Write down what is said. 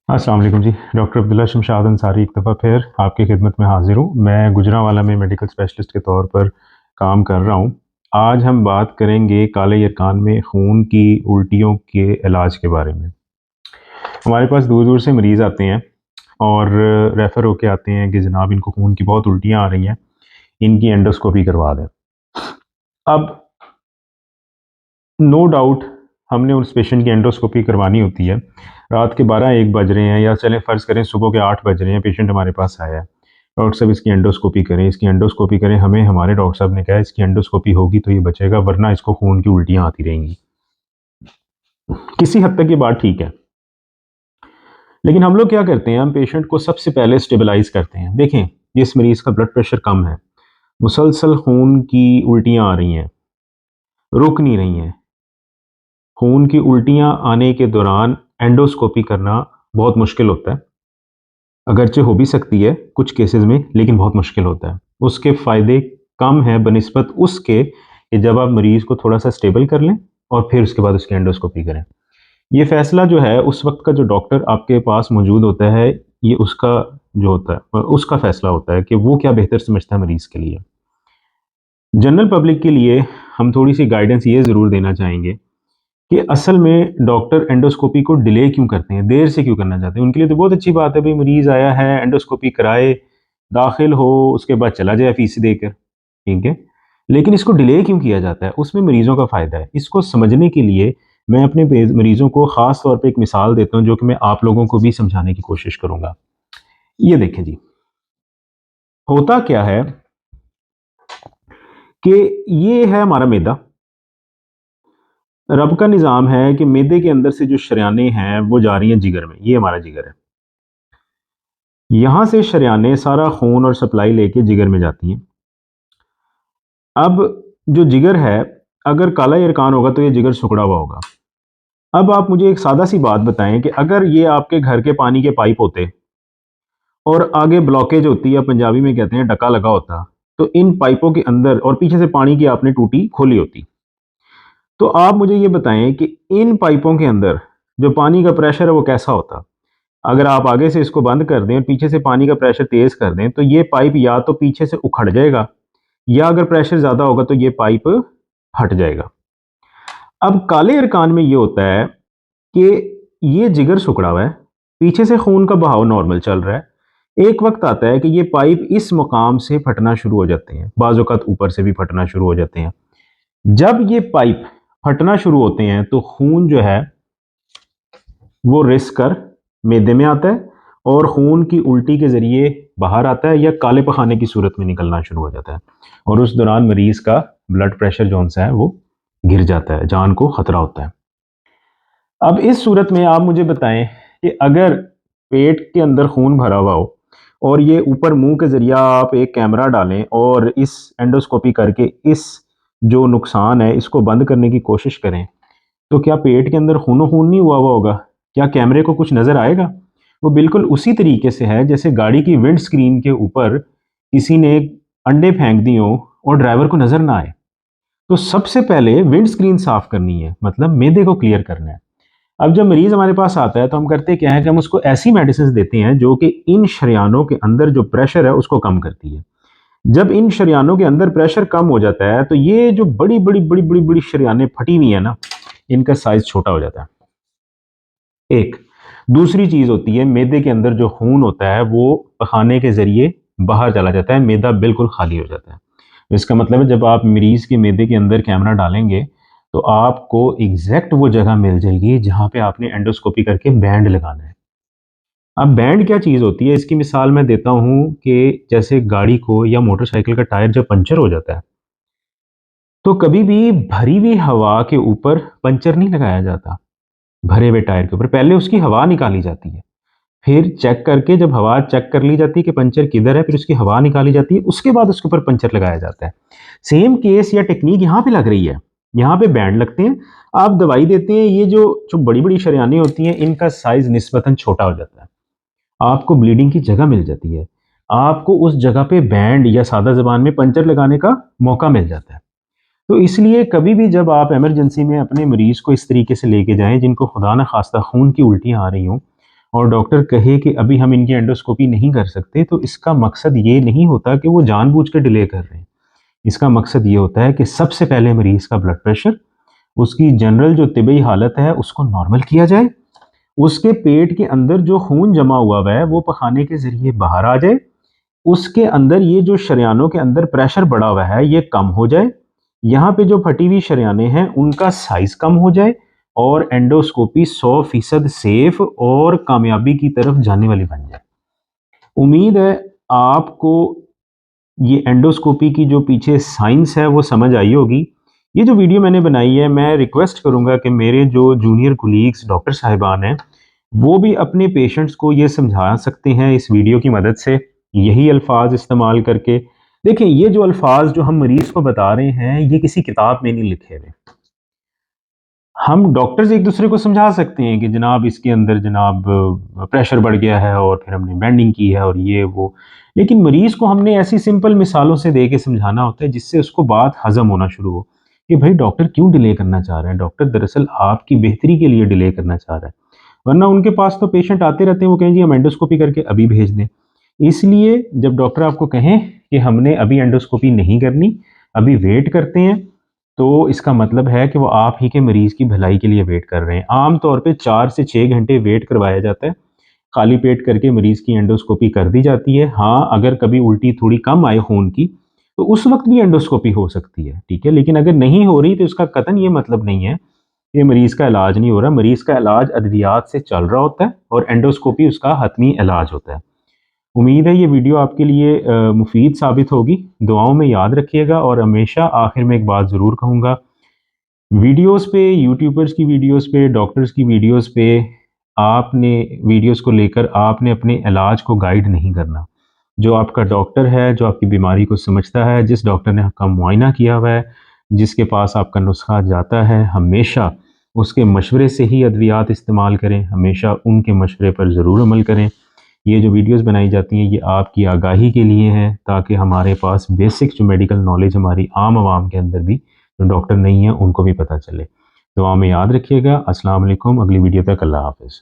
अस्सलाम वालेकुम जी। डॉक्टर अब्दुल्ला शमशाद अंसारी एक दफ़ा फिर आपकी खिदमत में हाज़िर हूँ। मैं गुजरांवाला में मेडिकल स्पेशलिस्ट के तौर पर काम कर रहा हूँ। आज हम बात करेंगे काले यरकान में खून की उल्टियों के इलाज के बारे में। हमारे पास दूर-दूर से मरीज़ आते हैं और रेफ़र होके आते हैं कि जनाब इनको खून की बहुत उल्टियाँ आ रही हैं, इनकी एंडोस्कोपी करवा दें। अब नो डाउट हमने उस पेशेंट की एंडोस्कोपी करवानी होती है। रात के 12-1 बज रहे हैं या चलें फ़र्ज़ करें सुबह के 8 बज रहे हैं, पेशेंट हमारे पास आया है। डॉक्टर साहब इसकी एंडोस्कोपी करें, इसकी एंडोस्कोपी करें। हमें हमारे डॉक्टर साहब ने कहा इसकी एंडोस्कोपी होगी तो ये बचेगा, वरना इसको खून की उल्टियाँ आती रहेंगी। किसी हद तक ये बात ठीक है। लेकिन हम लोग क्या करते हैं, हम पेशेंट को सबसे पहले स्टेबलाइज़ करते हैं। देखें, जिस मरीज़ का ब्लड प्रेशर कम है, मुसलसल खून की उल्टियाँ आ रही हैं, रुक नहीं रही हैं। खून की उल्टियाँ आने के दौरान एंडोस्कोपी करना बहुत मुश्किल होता है। अगरचे हो भी सकती है कुछ केसेस में, लेकिन बहुत मुश्किल होता है। उसके फ़ायदे कम हैं बनिस्बत उसके कि जब आप मरीज़ को थोड़ा-सा स्टेबल कर लें और फिर उसके बाद उसकी एंडोस्कोपी करें। ये फ़ैसला जो है उस वक़्त का जो डॉक्टर आपके पास मौजूद होता है, ये उसका जो होता है उसका फ़ैसला होता है कि वो क्या बेहतर समझता है मरीज़ के लिए। जनरल पब्लिक के लिए हम थोड़ी-सी गाइडेंस ये ज़रूर देना चाहेंगे कि असल में डॉक्टर एंडोस्कोपी को डिले क्यों करते हैं, देर से क्यों करना चाहते हैं? उनके लिए तो बहुत अच्छी बात है भई मरीज़ आया है, एंडोस्कोपी कराए, दाखिल हो, उसके बाद चला जाए फ़ीस देकर, ठीक है? लेकिन इसको डिले क्यों किया जाता है? उसमें मरीज़ों का फ़ायदा है। इसको समझने के लिए मैं अपने मरीज़ों को ख़ास तौर पे एक मिसाल देता हूँ, जो कि मैं आप लोगों को भी समझाने की कोशिश करूँगा। ये देखें जी, होता क्या है कि ये है हमारा मैदा। रब का निज़ाम है कि मैदे के अंदर से जो शरेयानें हैं, वो जा रही हैं जिगर में। ये हमारा जिगर है। यहाँ से शरेयानें सारा खून और सप्लाई लेके जिगर में जाती हैं। अब जो जिगर है, अगर काला यरकान होगा तो ये जिगर सिकुड़ा हुआ होगा। अब आप मुझे एक सादा सी बात बताएं कि अगर ये आपके घर के पानी के पाइप होते और आगे ब्लॉकेज होती है, पंजाबी में कहते हैं डका लगा होता, तो इन पाइपों के अंदर और पीछे से पानी की आपने टूटी खोली होती। तो आप मुझे ये बताएं कि इन पाइपों के अंदर जो पानी का प्रेशर है वो कैसा होता? अगर आप आगे से इसको बंद कर दें और पीछे से पानी का प्रेशर तेज़ कर दें, तो ये पाइप या तो पीछे से उखड़ जाएगा या अगर प्रेशर ज़्यादा होगा तो ये पाइप फट जाएगा। अब काले अरकान में ये होता है कि ये जिगर सिकुड़ा हुआ है, पीछे से खून का बहाव नॉर्मल चल रहा है। एक वक़्त आता है कि ये पाइप इस मकाम से फटना शुरू हो जाते हैं, बाज़ औक़ात ऊपर से भी फटना शुरू हो जाते हैं। जब ये पाइप फटना शुरू होते हैं, तो खून जो है वो रिस कर मैदे में आता है और खून की उल्टी के ज़रिए बाहर आता है या काले पखाने की सूरत में निकलना शुरू हो जाता है और उस दौरान मरीज़ का ब्लड प्रेशर जौन-सा है वो गिर जाता है, जान को खतरा होता है। अब इस सूरत में आप मुझे बताएँ कि अगर पेट के अंदर खून भरा हुआ हो और ये ऊपर मुँह के ज़रिए आप एक कैमरा डालें और इस एंडोस्कोपी करके इस जो नुकसान है इसको बंद करने की कोशिश करें, तो क्या पेट के अंदर खूनो-खून नहीं हुआ होगा? क्या कैमरे को कुछ नज़र आएगा? वो बिल्कुल उसी तरीके से है जैसे गाड़ी की विंड स्क्रीन के ऊपर किसी ने अंडे फेंक दिए हों और ड्राइवर को नज़र ना आए। तो सबसे पहले विंड स्क्रीन साफ़ करनी है, मतलब मैदे को क्लियर करना है। अब जब मरीज़ हमारे पास आता है तो हम करते क्या है कि हम उसको ऐसी मेडिसिन्स देते हैं जो कि इन शरेयानों के अंदर जो प्रेशर है उसको कम करती है। जब इन शरेयानों के अंदर प्रेशर कम हो जाता है तो ये जो बड़ी-बड़ी शरेयानें फटी हुई हैं ना, इनका साइज़ छोटा हो जाता है। एक, दूसरी चीज़ होती है मैदे के अंदर जो खून होता है वो पखाने के ज़रिए बाहर चला जाता है, मैदा बिल्कुल खाली हो जाता है। इसका मतलब है जब आप मरीज़ के मैदे के अंदर कैमरा डालेंगे, तो आपको एग्ज़ैक्ट वो जगह मिल जाएगी जहाँ पे आपने एंडोस्कोपी करके बैंड लगाना है। अब बैंड क्या चीज़ होती है, इसकी मिसाल मैं देता हूँ कि जैसे गाड़ी को या मोटरसाइकिल का टायर जब पंचर हो जाता है, तो कभी भी भरी हुई हवा के ऊपर पंचर नहीं लगाया जाता, भरे हुए टायर के ऊपर। पहले उसकी हवा निकाली जाती है। फिर चेक करके जब हवा चेक कर ली जाती है कि पंचर किधर है, फिर उसकी हवा निकाली जाती है, उसके बाद उसके ऊपर पंचर लगाया जाता है। सेम केस या टेक्नीक यहाँ पे लग रही है। यहाँ पे बैंड लगते हैं, आप दवाई देते हैं, ये जो बड़ी-बड़ी शरेयानें होती हैं, इनका साइज़ निस्बतन छोटा हो जाता है। आपको ब्लीडिंग की जगह मिल जाती है। आपको उस जगह पे बैंड या सादा ज़बान में पंचर लगाने का मौका मिल जाता है। तो इसलिए कभी भी जब आप इमरजेंसी में अपने मरीज़ को इस तरीके से लेके जाएँ, जिनको खुदा न खास्ता खून की उल्टियाँ आ रही हों और डॉक्टर कहे कि अभी हम इनकी एंडोस्कोपी नहीं कर सकते, तो इसका मकसद ये नहीं होता कि वो जानबूझ के डिले कर रहे हैं। इसका मकसद ये होता है कि सबसे पहले मरीज़ का ब्लड प्रेशर, उसकी जनरल जो तिबी हालत है उसको नॉर्मल किया जाए, उसके पेट के अंदर जो खून जमा हुआ है वो पखाने के ज़रिए बाहर आ जाए, उसके अंदर ये जो शरियानों के अंदर प्रेशर बढ़ा हुआ है ये कम हो जाए, यहाँ पे जो फटी हुई शरियानें हैं उनका साइज़ कम हो जाए और एंडोस्कोपी 100% सेफ और कामयाबी की तरफ जाने वाली बन जाए। उम्मीद है आपको ये एंडोस्कोपी की जो पीछे साइंस है वो समझ आई होगी। ये जो वीडियो मैंने बनाई है, मैं रिक्वेस्ट करूँगा कि मेरे जो जूनियर कोलीग्स डॉक्टर साहिबान हैं, वो भी अपने पेशेंट्स को ये समझा सकते हैं इस वीडियो की मदद से, यही अल्फाज इस्तेमाल करके। देखिए, ये जो अल्फाज जो हम मरीज़ को बता रहे हैं, ये किसी किताब में नहीं लिखे हुए। हम डॉक्टर्स एक दूसरे को समझा सकते हैं कि जनाब इसके अंदर जनाब प्रेशर बढ़ गया है और फिर हमने बेंडिंग की है और ये वो, लेकिन मरीज़ को हमने ऐसी सिंपल मिसालों से दे के समझाना होता है जिससे उसको बात हज़म होना शुरू हो कि भाई डॉक्टर क्यों डिले करना चाह रहे हैं, डॉक्टर दरअसल आपकी बेहतरी के लिए डिले करना चाह रहा है। वरना उनके पास तो पेशेंट आते रहते हैं, वो कहें जी हम एंडोस्कोपी करके अभी भेज दें। इसलिए जब डॉक्टर आपको कहें कि हमने अभी एंडोस्कोपी नहीं करनी, अभी वेट करते हैं, तो इसका मतलब है कि वो आप ही के मरीज़ की भलाई के लिए वेट कर रहे हैं। आम तौर पे 4 से 6 घंटे वेट करवाया जाता है। खाली पेट करके मरीज़ की एंडोस्कोपी कर दी जाती है। हाँ, अगर कभी उल्टी थोड़ी कम आए खून की, तो उस वक़्त भी एंडोस्कोपी हो सकती है, ठीक है? लेकिन अगर नहीं हो रही तो इसका कतई ये मतलब नहीं है कि मरीज़ का इलाज नहीं हो रहा। मरीज़ का इलाज अद्वियात से चल रहा होता है और एंडोस्कोपी उसका हतमी इलाज होता है। उम्मीद है ये वीडियो आपके लिए मुफ़ीद साबित होगी। दुआओं में याद रखिएगा और हमेशा आखिर में एक बात ज़रूर कहूँगा, वीडियोस पे, यूट्यूबर्स की वीडियोस पे, डॉक्टर्स की वीडियोस पे आपने वीडियोस को लेकर आपने अपने इलाज को गाइड नहीं करना। जो आपका डॉक्टर है, जो आपकी बीमारी को समझता है, जिस डॉक्टर ने आपका मुआयना किया हुआ है, जिसके पास आपका नुस्खा जाता है, हमेशा उसके मशवरे से ही अद्वियात इस्तेमाल करें, हमेशा उनके मशवरे पर ज़रूर अमल करें। ये जो वीडियोस बनाई जाती हैं ये आपकी आगाही के लिए हैं, ताकि हमारे पास बेसिक जो मेडिकल नॉलेज हमारी आम आवाम के अंदर भी जो डॉक्टर नहीं है उनको भी पता चले। दुआ में याद रखिएगा। अस्सलाम वालेकुम। अगली वीडियो तक अल्लाह हाफ़िज़।